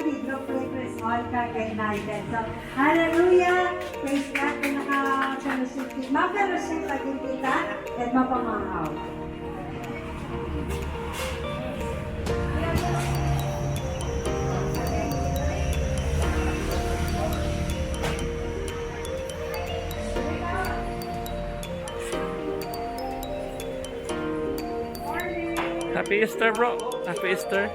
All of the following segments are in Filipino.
Signup Filipinohomes all united. So, hallelujah! Praise God na nakakalusip. Mapalusip lagi kita at mapamahaw. Happy Easter, bro. Happy Easter.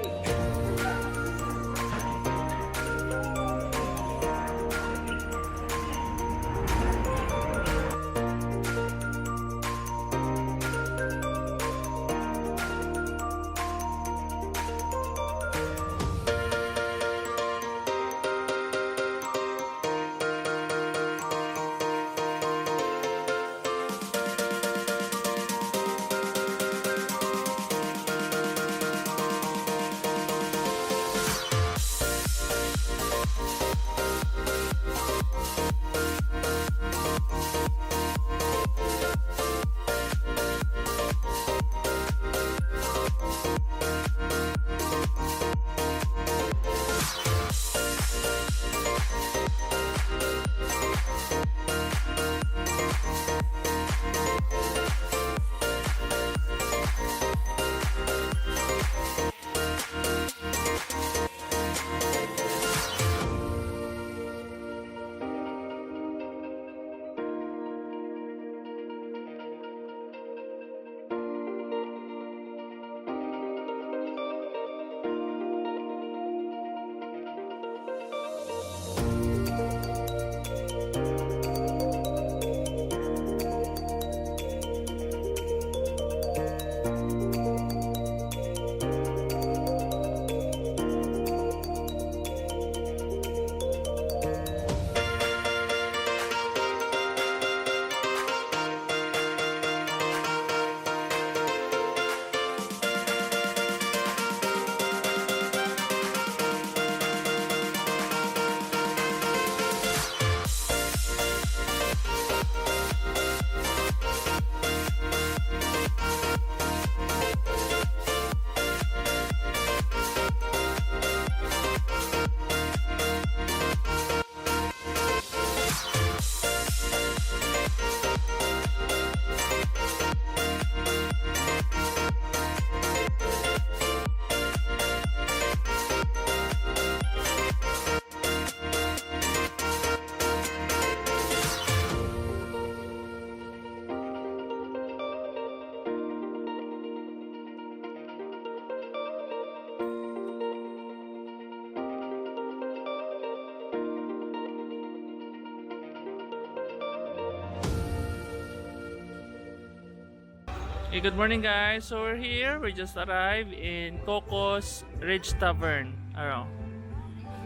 Hey, good morning guys. So we're here. We just arrived in Coco's Ridge Tavern.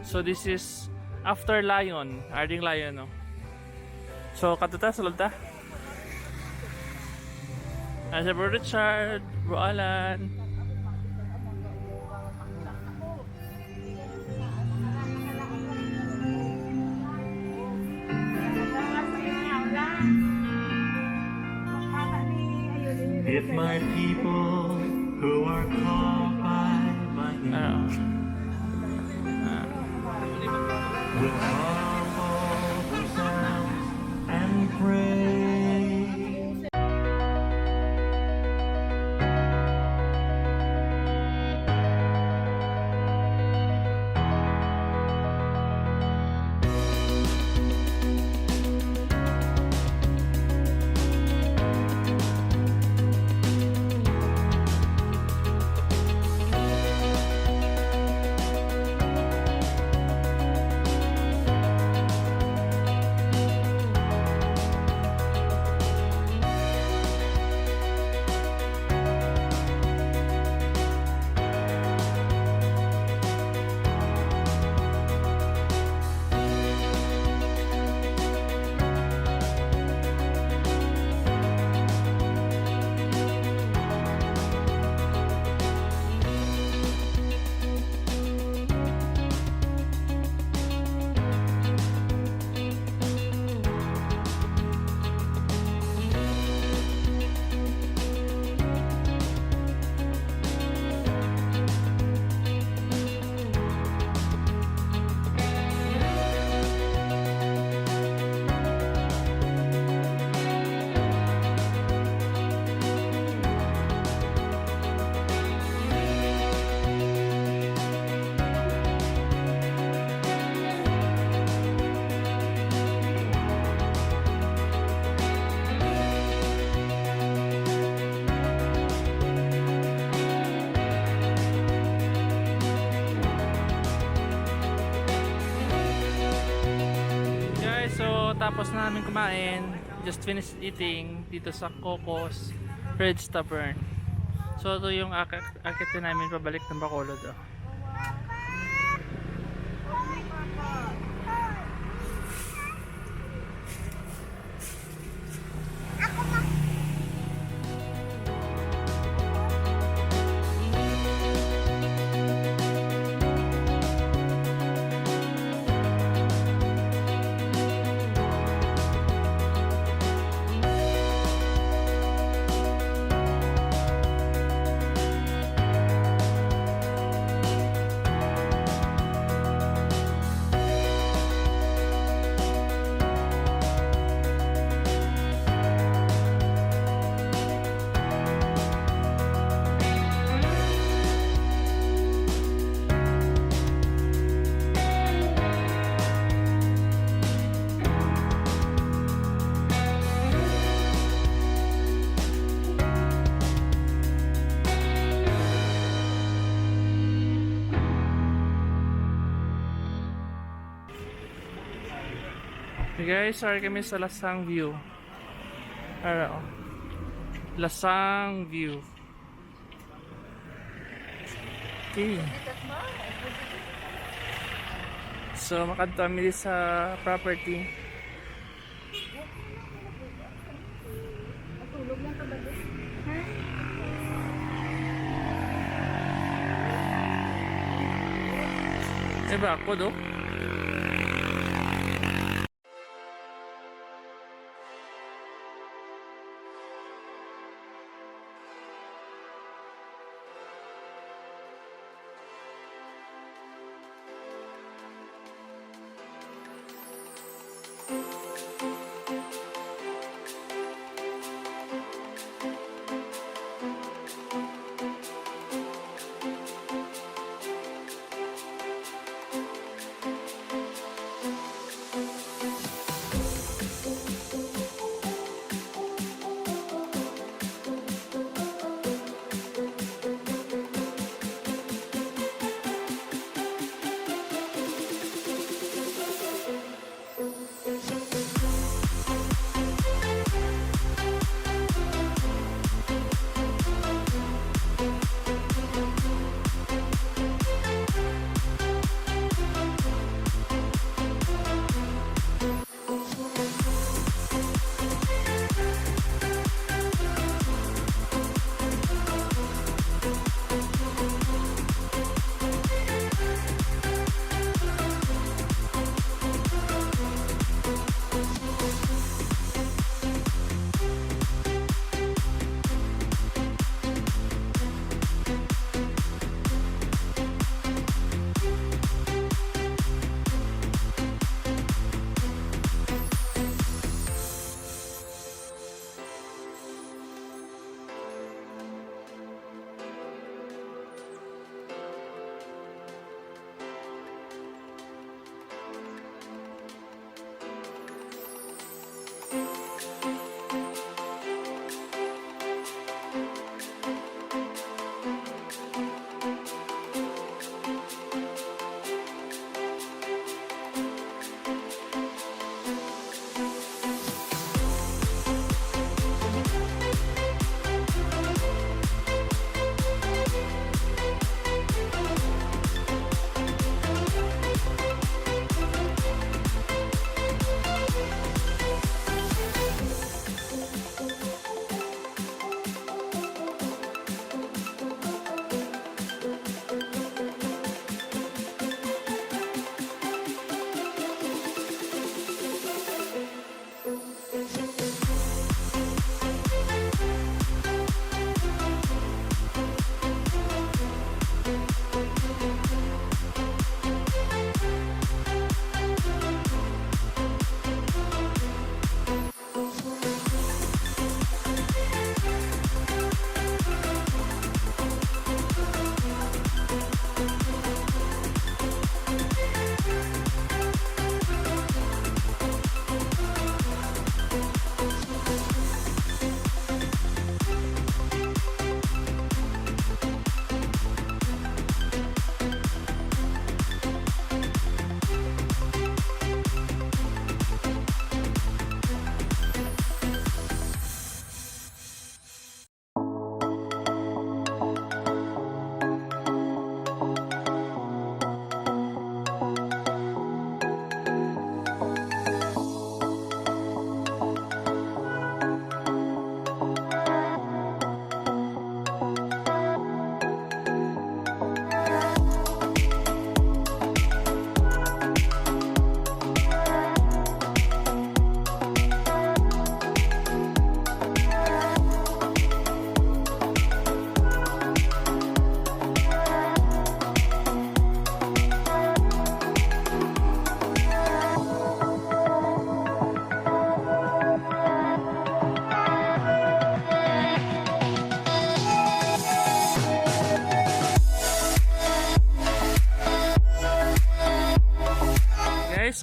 So this is after Lion, Arding Lion, no. So katuta sulod ta. Asa Bro Richard, Bro Alan. If my people who are called by my name will humble themselves and pray. kakatapos namin kumain, just finished eating dito sa Cocos Ridge Tavern. So ito yung akitin namin pabalik ng Bacolod. Oh. Okay guys, sorry kami sa Lasang View. Ano? Lasang View. Okay. So, makadto kami sa property. Matulog lang ka ba doon? Ha? Diba ako do?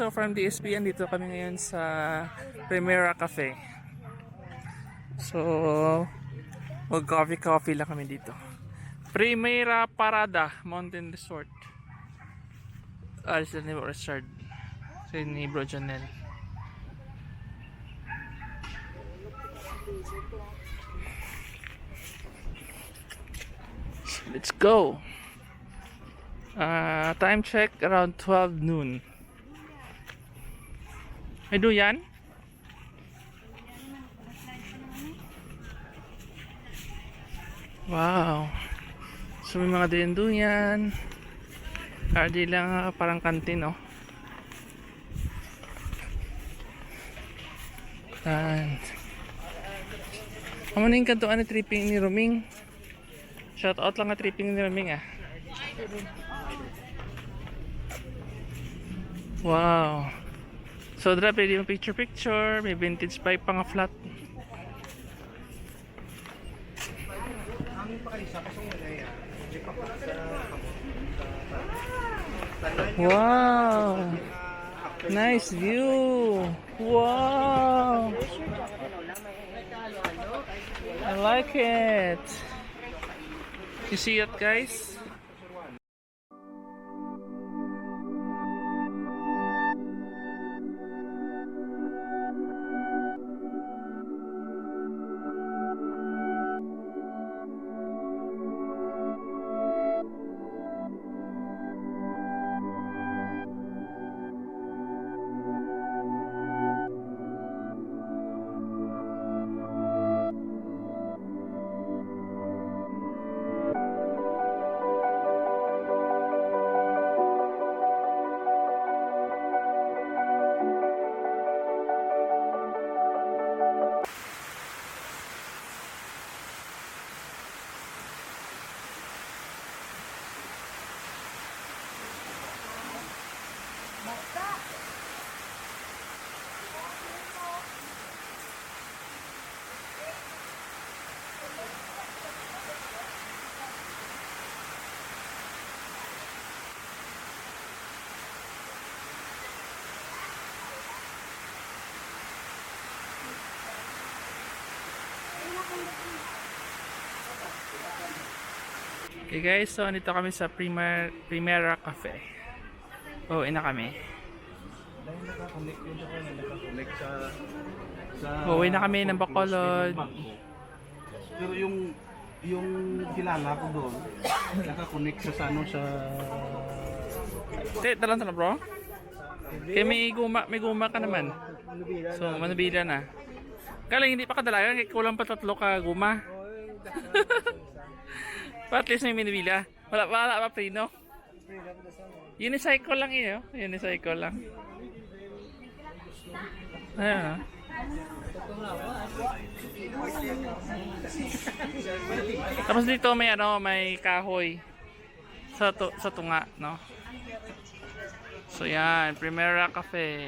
so from DSB, andito kami ngayon sa Primera Cafe. So, mag-coffee lang kami dito. Primera Parada Mountain Resort. Sa ni Richard. Sa ni Bro Janel. Let's go. Time check around 12 noon. May duyan? Wow. So may mga duyan-duyan. Di lang parang kantin, oh. And ano yung kantuan na tripping ni Roming? Shout out lang na tripping ni Roming, ah. Wow. So pwede yung picture. May vintage bike pang flat. Wow. Nice view. Wow. I like it. You see it, guys? Okay guys, so nito kami sa Primera Cafe. Ina kami. Uwi na kami ng Bacolod. Pero yung kilala ko doon, nakakonect sa ano sa Talang bro. Kaya may guma ka naman. So manubila na. Kala hindi pa kadalagan, kulang pa 3 ka guma. Pa at least may minibila. Wala pa prino. Unicycle lang yun, oh. Unicycle lang. Ayan, oh. Tapos dito may kahoy sa tunga, no? So yan, Primera Cafe.